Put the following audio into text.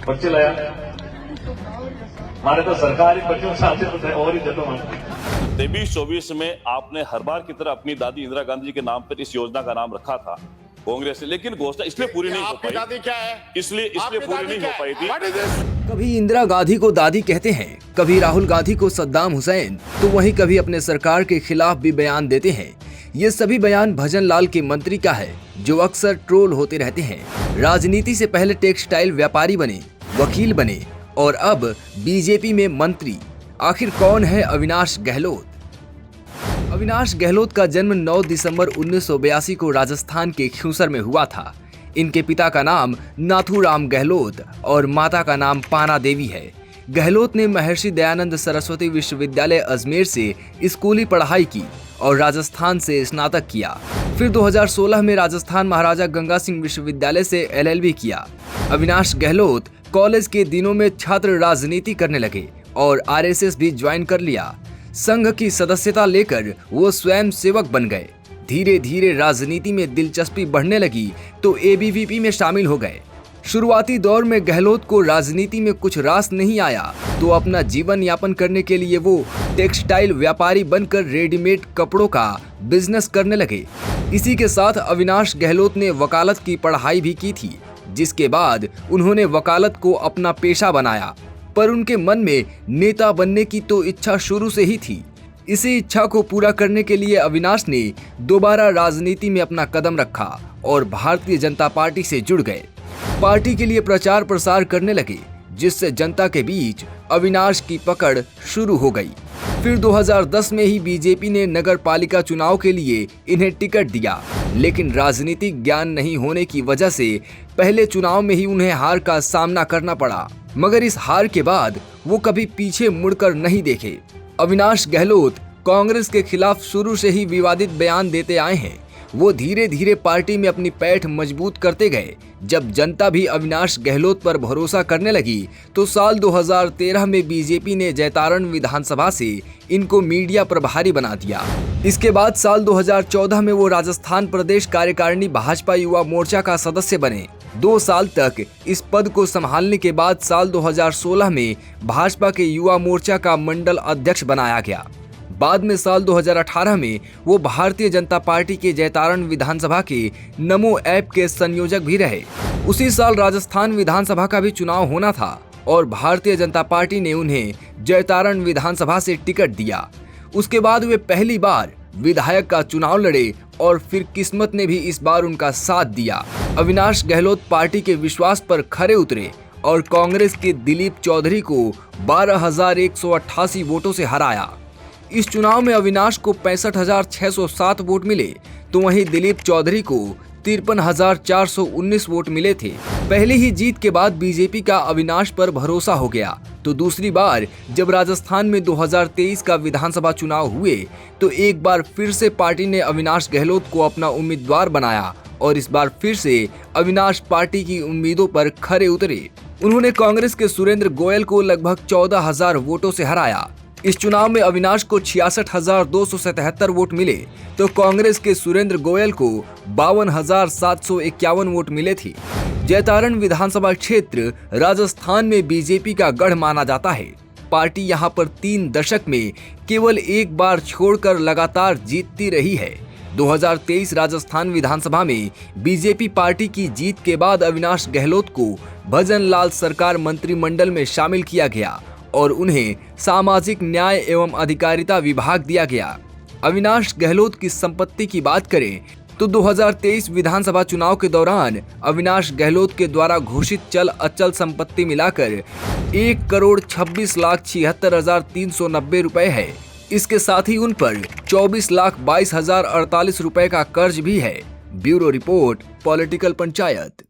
बच्चे लाया मारे तो सरकारी बच्चों साथ और ही जतो मन 23-24 में आपने हर बार की तरह अपनी दादी इंदिरा गांधी जी के नाम पर इस योजना का नाम रखा था कांग्रेस से, लेकिन घोषणा इसलिए पूरी नहीं हो पाई। दादी क्या है? इसलिए पूरी नहीं हो पाई थी। कभी इंदिरा गांधी को दादी कहते हैं, कभी राहुल गांधी को सद्दाम हुसैन, तो वहीं कभी अपने सरकार के खिलाफ भी बयान देते हैं। ये सभी बयान भजन लाल के मंत्री का है, जो अक्सर ट्रोल होते रहते हैं। राजनीति से पहले टेक्सटाइल व्यापारी बने, वकील बने और अब बीजेपी में मंत्री। आखिर कौन है अविनाश गहलोत? अविनाश गहलोत का जन्म 9 दिसंबर 1982 को राजस्थान के खयूसर में हुआ था। इनके पिता का नाम नाथूराम गहलोत और माता का नाम पाना देवी है। गहलोत ने महर्षि दयानंद सरस्वती विश्वविद्यालय अजमेर से स्कूली पढ़ाई की और राजस्थान से स्नातक किया। फिर 2016 में राजस्थान महाराजा गंगा सिंह विश्वविद्यालय से LLB किया। अविनाश गहलोत कॉलेज के दिनों में छात्र राजनीति करने लगे और RSS भी ज्वाइन कर लिया। संघ की सदस्यता लेकर वो स्वयं सेवक बन गए। धीरे धीरे राजनीति में दिलचस्पी बढ़ने लगी तो ABVP में शामिल हो गए। शुरुआती दौर में गहलोत को राजनीति में कुछ रास नहीं आया तो अपना जीवन यापन करने के लिए वो टेक्सटाइल व्यापारी बनकर रेडीमेड कपड़ों का बिजनेस करने लगे। इसी के साथ अविनाश गहलोत ने वकालत की पढ़ाई भी की थी, जिसके बाद उन्होंने वकालत को अपना पेशा बनाया। पर उनके मन में नेता बनने की तो इच्छा शुरू से ही थी। इसी इच्छा को पूरा करने के लिए अविनाश ने दोबारा राजनीति में अपना कदम रखा और भारतीय जनता पार्टी से जुड़ गए। पार्टी के लिए प्रचार प्रसार करने लगे, जिससे जनता के बीच अविनाश की पकड़ शुरू हो गई। फिर 2010 में ही बीजेपी ने नगर पालिका चुनाव के लिए इन्हें टिकट दिया, लेकिन राजनीतिक ज्ञान नहीं होने की वजह से पहले चुनाव में ही उन्हें हार का सामना करना पड़ा। मगर इस हार के बाद वो कभी पीछे मुड़कर नहीं देखे। अविनाश गहलोत कांग्रेस के खिलाफ शुरू से ही विवादित बयान देते आए हैं। वो धीरे धीरे पार्टी में अपनी पैठ मजबूत करते गए। जब जनता भी अविनाश गहलोत पर भरोसा करने लगी तो साल 2013 में बीजेपी ने जैतारण विधानसभा से इनको मीडिया प्रभारी बना दिया। इसके बाद साल 2014 में वो राजस्थान प्रदेश कार्यकारिणी भाजपा युवा मोर्चा का सदस्य बने। 2 साल तक इस पद को संभालने के बाद साल 2016 में भाजपा के युवा मोर्चा का मंडल अध्यक्ष बनाया गया। बाद में साल 2018 में वो भारतीय जनता पार्टी के जैतारण विधानसभा के नमो ऐप के संयोजक भी रहे। उसी साल राजस्थान विधानसभा का भी चुनाव होना था और भारतीय जनता पार्टी ने उन्हें जैतारण विधानसभा से टिकट दिया। उसके बाद वे पहली बार विधायक का चुनाव लड़े और फिर किस्मत ने भी इस बार उनका साथ दिया। अविनाश गहलोत पार्टी के विश्वास पर खरे उतरे और कांग्रेस के दिलीप चौधरी को 12,188 वोटों से हराया। इस चुनाव में अविनाश को 65,607 वोट मिले तो वहीं दिलीप चौधरी को 53,419 वोट मिले थे। पहली ही जीत के बाद बीजेपी का अविनाश पर भरोसा हो गया तो दूसरी बार जब राजस्थान में 2023 का विधानसभा चुनाव हुए तो एक बार फिर से पार्टी ने अविनाश गहलोत को अपना उम्मीदवार बनाया और इस बार फिर से अविनाश पार्टी की उम्मीदों पर खरे उतरे। उन्होंने कांग्रेस के सुरेंद्र गोयल को लगभग 14,000 वोटों से हराया। इस चुनाव में अविनाश को 66,277 वोट मिले तो कांग्रेस के सुरेंद्र गोयल को 52,751 वोट मिले थे। जैतारण विधानसभा क्षेत्र राजस्थान में बीजेपी का गढ़ माना जाता है। पार्टी यहां पर 3 दशक में केवल एक बार छोड़कर लगातार जीतती रही है। 2023 राजस्थान विधानसभा में बीजेपी पार्टी की जीत के बाद अविनाश गहलोत को भजन लाल सरकार मंत्रिमंडल में शामिल किया गया और उन्हें सामाजिक न्याय एवं अधिकारिता विभाग दिया गया। अविनाश गहलोत की संपत्ति की बात करें तो 2023 विधानसभा चुनाव के दौरान अविनाश गहलोत के द्वारा घोषित चल अचल संपत्ति मिलाकर 1,26,76,390 रुपए है। इसके साथ ही उन पर 24,22,048 रुपए का कर्ज भी है। Bureau report, political panchayat.